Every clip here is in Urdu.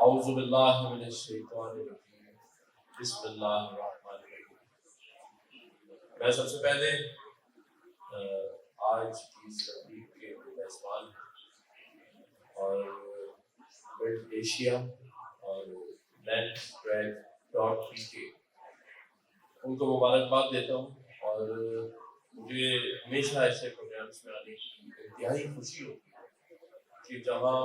اعوذ باللہ من الشیطان الرجیم بسم اللہ الرحمن الرحیم۔ میں سب سے پہلے آج کی اس تقریب کے میزبان اور ورلڈ ایشیا اور net.PK ان کو مبارکباد دیتا ہوں، اور مجھے ہمیشہ ایسے پروگرامس میں آنے کی انتہائی خوشی ہوتی ہے کہ جہاں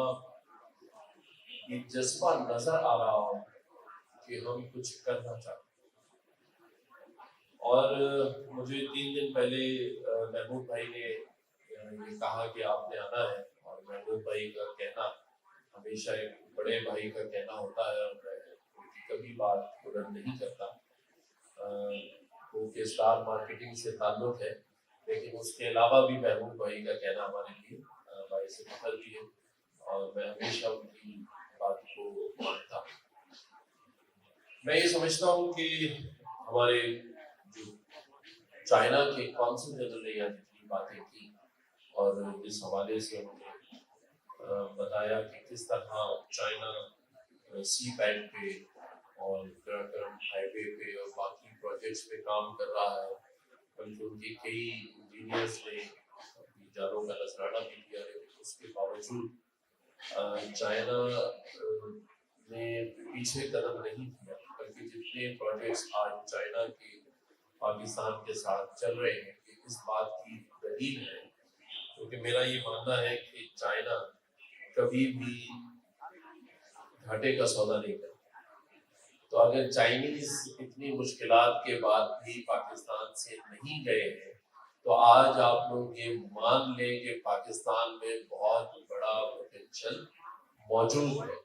یہ جذبہ نظر آ رہا ہو کہ ہم کچھ کرنا چاہتے ہیں۔ اور مجھے 3 دن پہلے محمود بھائی نے یہ کہا کہ آپ نے آنا ہے، اور محمود بھائی کا کہنا ہمیشہ ایک بڑے بھائی کا کہنا ہوتا ہے، اور میں ان کی کبھی بات بلند نہیں کرتا کیونکہ اسٹار مارکیٹنگ سے تعلق ہے، لیکن اس کے علاوہ بھی محمود بھائی کا کہنا ہمارے لیے باعث فخر بھی ہے، اور میں ہمیشہ ان کی بات کو مانتا ہوں۔ میں یہ سمجھتا ہوں کہ ہمارے جو چائنا کے کونسل جنرل نے یہاں جتنی باتیں کی اور جس حوالے سے انہوں نے بتایا کہ کس طرح چائنا سی پینڈ پہ اور کراکرم ہائی وے پہ اور باقی پروجیکٹس پہ کام کر رہا ہے، بلکہ ان کے کئی انجینئرس نے اپنی جانوں کا نذرانہ بھی دیا، لیکن اس کے باوجود چائنا نے پیچھے قدم نہیں کیا، بلکہ جتنے پروجیکٹس آج چائنا کے پاکستان کے ساتھ چل رہے ہیں کہ اس بات کی دلیل ہے، کیونکہ میرا یہ ماننا ہے کہ چائنا کبھی بھی گھاٹے کا سودا نہیں کرتا۔ تو اگر چائنیز اتنی مشکلات کے بعد بھی پاکستان سے نہیں گئے ہیں تو آج آپ لوگ یہ مان لیں کہ پاکستان میں بہت بڑا پوٹینشل موجود ہے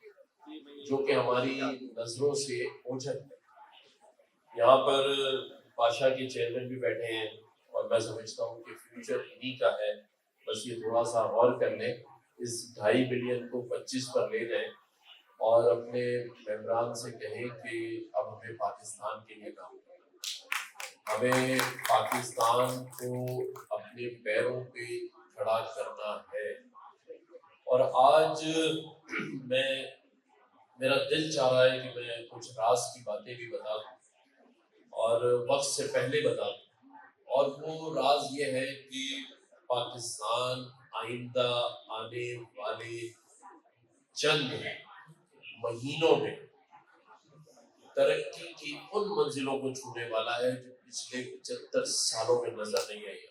جو کہ ہماری نظروں سے اوجھل ہے۔ یہاں پر پاشا کے چیئرمین بھی بیٹھے ہیں، اور میں سمجھتا ہوں کہ فیوچر انہی کا ہے، بس یہ تھوڑا سا غور کر لیں، اس 2.5 بلین کو 25 پر لے جائیں اور اپنے ممبران سے کہیں کہ اب ہمیں پاکستان کے لیے کام کرنا، ہمیں پاکستان کو اپنے پیروں پہ کھڑا کرنا ہے۔ اور آج میرا دل چاہ رہا ہے کہ میں کچھ راز کی باتیں بھی بتا دوں اور وقت سے پہلے بتا دوں، اور وہ راز یہ ہے کہ پاکستان آئندہ آنے والے چند مہینوں میں ترقی کی ان منزلوں کو چھونے والا ہے جو پچھلے 75 سالوں میں نظر نہیں آئی،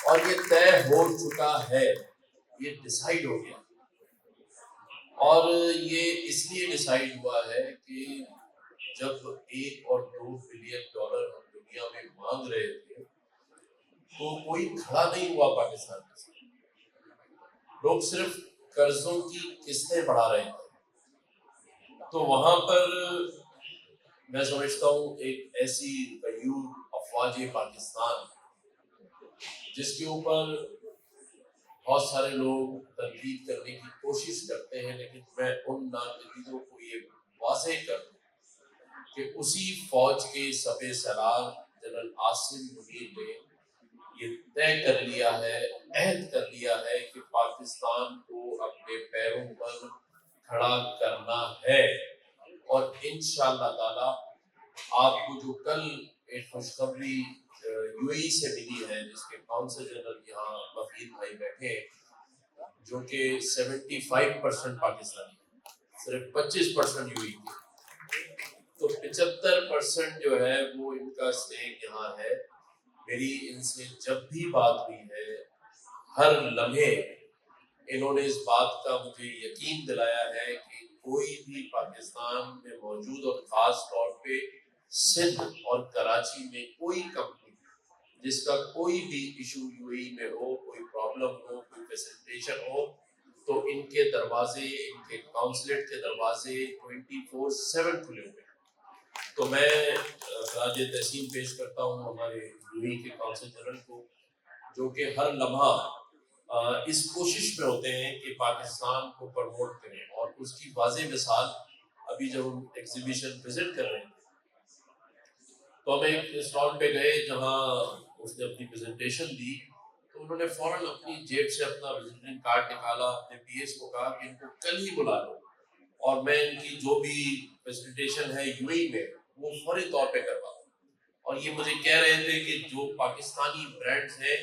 اور یہ طے ہو چکا ہے، یہ ڈیسائیڈ ہو گیا، اور یہ اس لیے ڈیسائیڈ ہوا ہے کہ جب $1 اور $2 بلین ہم دنیا میں مانگ رہے تھے تو کوئی کھڑا نہیں ہوا پاکستان کے ساتھ، لوگ صرف قرضوں کی قسطیں بڑھا رہے تھے۔ تو وہاں پر میں سمجھتا ہوں ایک ایسی غیور افواج پاکستان جس کے اوپر بہت سارے لوگ تنقید کرنے کی کوشش کرتے ہیں، لیکن میں ان ناقدینوں کو یہ واضح کر دوں کہ اسی فوج کے سبِ سالار جنرل عاصم منیر نے یہ طے کر لیا ہے، عہد کر لیا ہے کہ پاکستان کو اپنے پیروں پر کھڑا کرنا ہے، اور انشاءاللہ تعالی آپ کو جو کل ایک خوشخبری یو اے ای سے ملی ہے، جس کے کونسل جنرل یہاں وفید بھائی بیٹھے ہیں جو کہ 75% پاکستانی ہیں، صرف 25% یو اے ای کے، تو 75% جو ہے وہ ان کا اسٹیک یہاں ہے۔ میری ان سے جب بھی بات ہوئی ہے ہر لمحے انہوں نے اس بات کا مجھے یقین دلایا ہے کہ کوئی بھی پاکستان میں موجود اور خاص طور پہ سندھ اور کراچی میں کوئی کمپنی جس کا کوئی بھی ایشو یو اے ای میں ہو، کوئی پرابلم ہو، کوئی فیسلٹیشن ہو، تو ان کے دروازے، ان کے کونسلیٹ کے دروازے 24/7 کھلے ہوئے ہیں۔ تو میں خراج تحسین پیش کرتا ہوں ہمارے یو اے ای کے کونسل جنرل کو، جو کہ ہر لمحہ اس کوشش میں ہوتے ہیں کہ پاکستان کو پروموٹ کریں، اور اس کی واضح مثال ابھی جب ہم ایگزیبیشن وزٹ کر رہے ہیں تو ہم ایک اسٹال پہ گئے جہاں اس نے اپنی پریزنٹیشن دی، تو انہوں نے فوراً اپنی جیب سے اپنا وزٹنگ کارڈ نکالا، اپنے پی ایس کو کہا کہ ان کو کل ہی بلا لو، اور میں ان کی جو بھی فیسیلیٹیشن ہے یو اے ای میں وہ فوری طور پہ کرواتا ہوں. اور یہ مجھے کہہ رہے تھے کہ جو پاکستانی برانڈز ہیں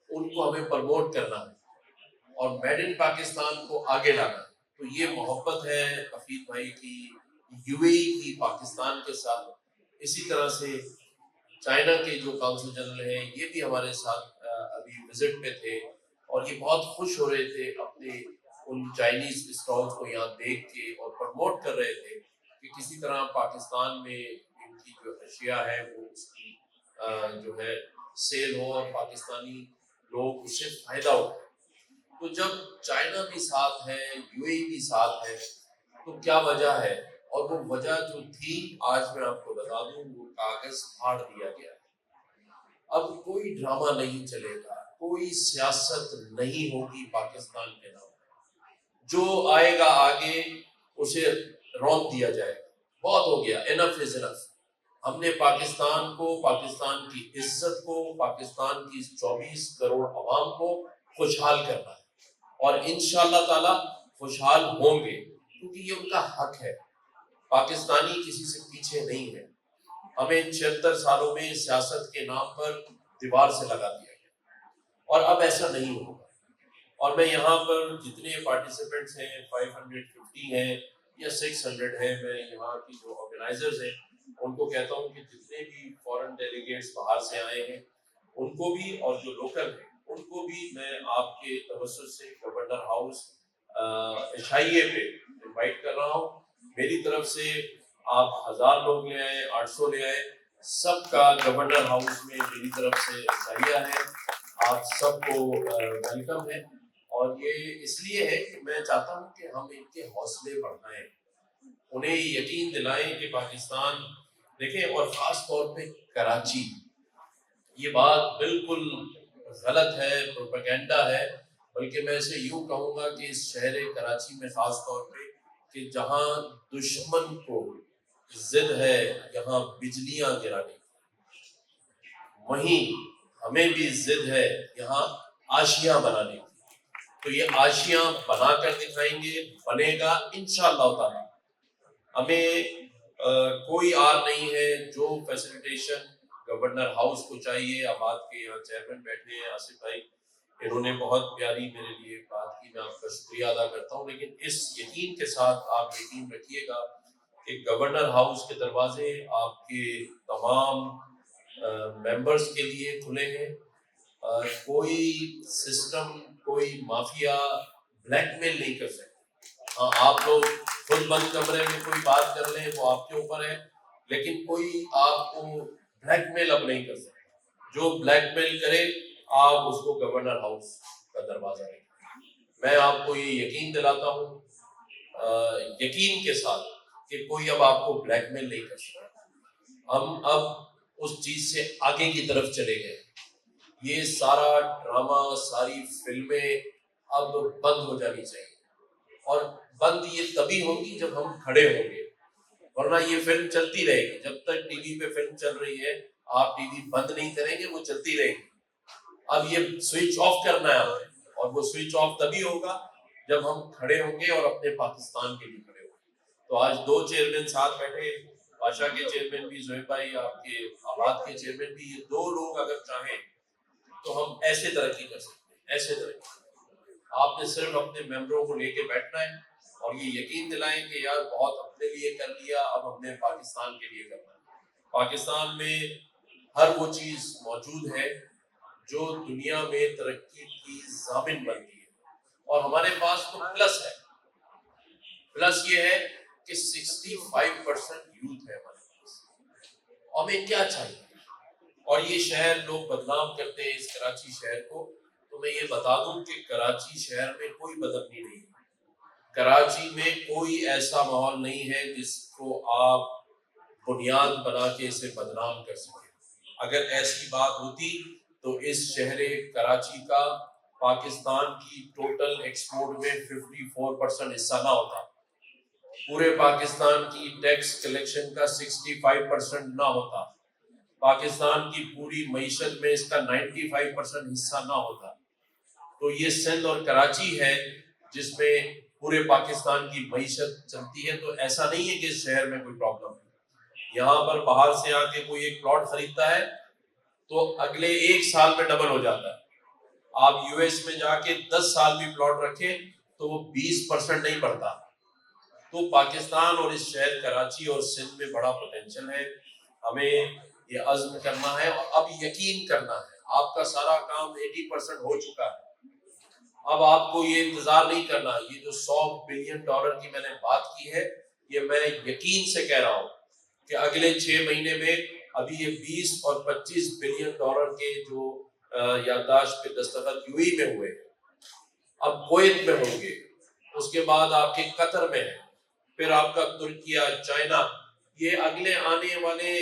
ان کو ہمیں پروموٹ کرنا ہے اور میڈ ان پاکستان کو آگے لانا ہے. تو یہ محبت ہے حفیظ بھائی کی یو اے ای کی پاکستان کے ساتھ. اسی طرح سے چائنا کے جو کونسل جنرل ہیں یہ بھی ہمارے ساتھ ابھی وزٹ پہ تھے اور یہ بہت خوش ہو رہے تھے اپنے ان چائنیز اسٹالز کو یہاں دیکھ کے اور پروموٹ کر رہے تھے کہ کسی طرح پاکستان میں ان کی جو اشیاء ہے وہ اس کی جو ہے سیل ہو اور پاکستانی لوگ اس سے فائدہ اٹھائیں. تو جب چائنا بھی ساتھ ہے یو اے ای بھی ساتھ ہے تو کیا وجہ ہے؟ اور وہ وجہ جو تھی آج میں آپ کو بتا دوں وہ کاغذ پھاڑ دیا گیا. اب کوئی ڈرامہ نہیں چلے گا, کوئی سیاست نہیں ہوگی پاکستان کے نام. جو آئے گا آگے اسے رون دیا جائے گا. بہت ہو گیا, انف از انف. ہم نے پاکستان کو, پاکستان کی عزت کو, پاکستان کی 24 کروڑ عوام کو خوشحال کرنا ہے اور انشاءاللہ تعالی خوشحال ہوں گے کیونکہ یہ ان کا حق ہے. پاکستانی کسی سے پیچھے نہیں ہے. ہمیں 76 سالوں میں سیاست کے نام پر دیوار سے لگا دیا گیا اور اب ایسا نہیں ہوگا. اور میں یہاں پر جتنے پارٹیسپینٹس ہیں 550 ہیں یا 600 ہیں, میں یہاں کی جو آرگنائزرز ہیں ان کو کہتا ہوں کہ جتنے بھی فورن ڈیلیگیٹس باہر سے آئے ہیں ان کو بھی اور جو لوکل ہیں ان کو بھی میں آپ کے توسط سے گورنر ہاؤس عشائیے پہ انوائٹ کر رہا ہوں. میری طرف سے آپ 1000 لوگ لے آئے, 800 لے آئے, سب کا گورنر ہاؤس میں میری طرف سے عشائیہ ہے. آپ سب کو ویلکم ہے. اور یہ اس لیے ہے کہ میں چاہتا ہوں کہ ہم ان کے حوصلے بڑھائیں, انہیں یقین دلائیں کہ پاکستان دیکھیں. اور خاص طور پہ کراچی, یہ بات بالکل غلط ہے, پروپیگنڈا ہے, بلکہ میں اسے یوں کہوں گا کہ اس شہر کراچی میں خاص طور پہ کہ جہاں دشمن کو ضد ہے یہاں بجلیاں گرانے, وہیں ہمیں بھی ضد ہے یہاں آشیاں بنانے کی. تو یہ آشیاں بنا کر دکھائیں گے, بنے گا انشاءاللہ تعالی. ہمیں کوئی آر نہیں ہے. جو فیسیلیٹیشن گورنر ہاؤس کو چاہیے, آباد کے یہاں چیئرمین بیٹھے ہیں آصف بھائی, انہوں نے بہت پیاری میرے لیے بات کی, میں آپ کا شکریہ ادا کرتا ہوں. لیکن اس یقین کے ساتھ آپ یقین رکھیے گا کہ گورنر ہاؤس کے دروازے آپ کے تمام ممبرز کے لیے کھلے ہیں. کوئی سسٹم, کوئی مافیا بلیک میل نہیں کر سکتا. ہاں, آپ لوگ خود بند کمرے میں کوئی بات کر لیں وہ آپ کے اوپر ہے, لیکن کوئی آپ کو بلیک میل اب نہیں کر سکتا. جو بلیک میل کرے آپ اس کو گورنر ہاؤس کا دروازہ ہے. میں آپ کو یہ یقین دلاتا ہوں یقین کے ساتھ کہ کوئی اب آپ کو بلیک میل نہیں کر سکتا. ہم اب اس چیز سے آگے کی طرف چلے گئے. یہ سارا ڈرامہ, ساری فلمیں اب بند ہو جانی چاہیے, اور بند یہ تبھی ہوگی جب ہم کھڑے ہوں گے, ورنہ یہ فلم چلتی رہے گی. جب تک ٹی وی پہ فلم چل رہی ہے آپ ٹی وی بند نہیں کریں گے, وہ چلتی رہے گی. اب یہ سوئچ آف کرنا ہے ہمیں, اور وہ سوئچ آف تبھی ہوگا جب ہم کھڑے ہوں گے اور اپنے پاکستان کے لیے کھڑے ہوں گے. تو آج 2 چیئرمین ساتھ بیٹھے, بادشاہ کے چیئرمین بھی, زہیب بھائی آپ کے آباد کے چیئرمین بھی, یہ 2 لوگ اگر چاہیں تو ہم ایسے ترقی کر سکتے ہیں, ایسے ترقی. آپ نے صرف اپنے ممبروں کو لے کے بیٹھنا ہے اور یہ یقین دلائیں کہ یار بہت اپنے لیے کر لیا, اب ہم نے پاکستان کے لیے کرنا ہے. پاکستان میں ہر وہ چیز موجود ہے جو دنیا میں ترقی کی ضامن بنتی ہے, اور ہمارے پاس تو پلس ہے. پلس یہ ہے کہ 65% یوتھ ہے ہمارے پاس. اور ہمیں کیا چاہیے؟ اور یہ شہر لوگ بدنام کرتے ہیں اس کراچی شہر کو, تو میں یہ بتا دوں کہ کراچی شہر میں کوئی بدامنی نہیں ہے. کراچی میں کوئی ایسا ماحول نہیں ہے جس کو آپ بنیاد بنا کے اسے بدنام کر سکیں. اگر ایسی بات ہوتی تو اس شہر کراچی کا پاکستان کی ٹوٹل ایکسپورٹ میں 54% حصہ نہ ہوتا, پورے پاکستان کی ٹیکس کلیکشن کا 65% نہ ہوتا, پاکستان کی پوری معیشت میں اس کا 95% حصہ نہ ہوتا. تو یہ سندھ اور کراچی ہے جس میں پورے پاکستان کی معیشت چلتی ہے. تو ایسا نہیں ہے کہ اس شہر میں کوئی پرابلم ہے. یہاں پر باہر سے آ کے کوئی ایک پلاٹ خریدتا ہے تو اگلے 1 سال میں ڈبل ہو جاتا ہے. آپ یو ایس میں جا کے 10 سال بھی پلاٹ رکھیں تو وہ 20% نہیں بڑھتا. تو پاکستان اور اس شہر کراچی اور سندھ میں بڑا پوٹینشل ہے. ہمیں یہ عزم کرنا ہے اور اب یقین کرنا ہے. آپ کا سارا کام 80% ہو چکا ہے. اب آپ کو یہ انتظار نہیں کرنا. یہ جو $100 بلین کی میں نے بات کی ہے، یہ میں یقین سے کہہ رہا ہوں کہ اگلے 6 مہینے میں ابھی یہ 20 اور 25 بلین ڈالر کے جو یادداشت پہ دستخط یو ای میں ہوئے، اب کویت میں ہوں گے، اس کے بعد آپ کے قطر میں ہے، پھر آپ کا ترکیہ، چائنا. یہ اگلے آنے والے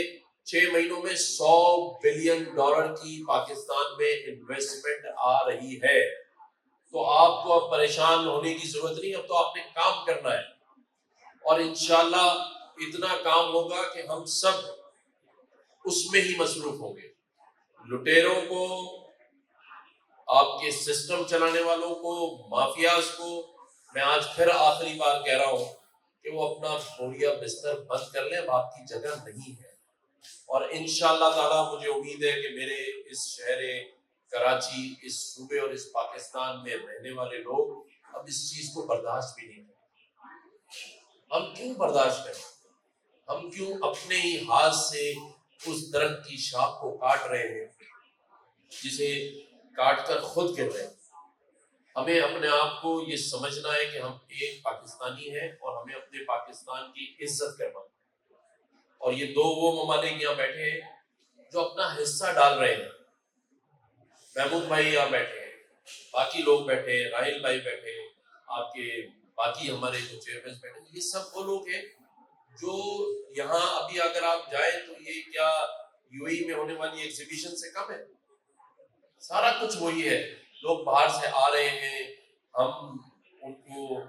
6 مہینوں میں $100 بلین کی پاکستان میں انویسٹمنٹ آ رہی ہے. تو آپ کو اب پریشان ہونے کی ضرورت نہیں. اب تو آپ نے کام کرنا ہے اور انشاءاللہ اتنا کام ہوگا کہ ہم سب اس میں ہی مصروف ہوں گے. لٹیروں کو، آپ کے سسٹم چلانے والوں کو، مافیاز کو میں آج پھر آخری بار کہہ رہا ہوں کہ وہ اپنا بوریا بستر بند کر لیں. اب آپ کی جگہ نہیں ہے. اور انشاءاللہ تعالی مجھے امید ہے کہ میرے اس شہر کراچی، اس صوبے اور اس پاکستان میں رہنے والے لوگ اب اس چیز کو برداشت بھی نہیں کریں. ہم کیوں برداشت کریں؟ ہم کیوں اپنے ہی ہاتھ سے اس درخت کی شاخ کو کاٹ رہے ہیں جسے کاٹ کر خود گر رہے ہیں؟ ہمیں اپنے آپ کو یہ سمجھنا ہے کہ ہم ایک پاکستانی ہیں اور ہمیں اپنے پاکستان کی عزت کرنا ہے. اور یہ وہ ممالک یہاں بیٹھے ہیں جو اپنا حصہ ڈال رہے ہیں. محمود بھائی یہاں بیٹھے ہیں، باقی لوگ بیٹھے ہیں، راہیل بھائی بیٹھے ہیں، آپ کے باقی ہمارے جو چیئرمین بیٹھے ہیں. یہ سب وہ لوگ ہیں جو یہاں ابھی اگر آپ جائیں تو یہ کیا یو اے میں ہونے والی ایگزیبیشن سے کم ہے؟ سارا کچھ وہی ہے. لوگ باہر سے آ رہے ہیں، ہم ان کو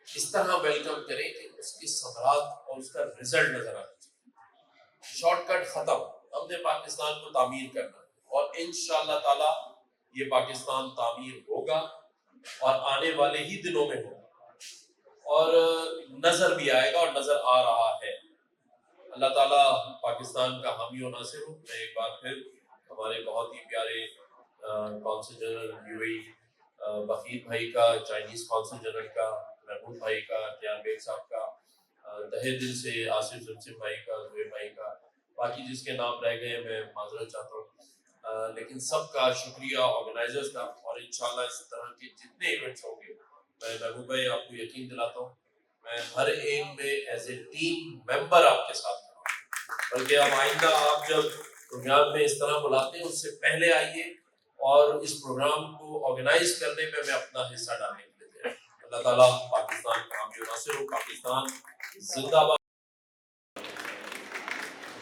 اس طرح ویلکم کریں کہ اس کے ثمرات اور اس کا رزلٹ نظر آنا چاہیے. شارٹ کٹ ختم. ہم نے پاکستان کو تعمیر کرنا ہے اور انشاءاللہ تعالی یہ پاکستان تعمیر ہوگا اور آنے والے ہی دنوں میں ہوگا اور نظر بھی آئے گا اور نظر آ رہا ہے. اللہ تعالیٰ پاکستان کا حامی و ناصر ہو. میں ایک بار پھر ہمارے بہت ہی پیارے کونسل جنرل یو اے بخیر بھائی کا، چائنیز کونسل جنرل کا، محمود بھائی کا، جان بیگ صاحب کا، تہہ دل سے آصف زمزم بھائی کا، زہیر بھائی کا، باقی جس کے نام رہ گئے میں معذرت چاہتا ہوں، لیکن سب کا شکریہ آرگنائزرز کا. اور انشاءاللہ اس طرح کے جتنے ایونٹس ہوں گے، میں محبوب بھائی آپ کو یقین دلاتا ہوں میں ہر ایک میں ایز اے ٹیم ممبر آپ کے ساتھ ہوں. بلکہ اب آئندہ آپ جب پروگرام میں اس طرح بلاتے ہیں اس سے پہلے آئیے اور اس پروگرام کو آرگنائز کرنے میں اپنا حصہ ڈالنے کے لیے. اللہ تعالیٰ پاکستان کا حامی و ناصر ہو. پاکستان زندہ باد.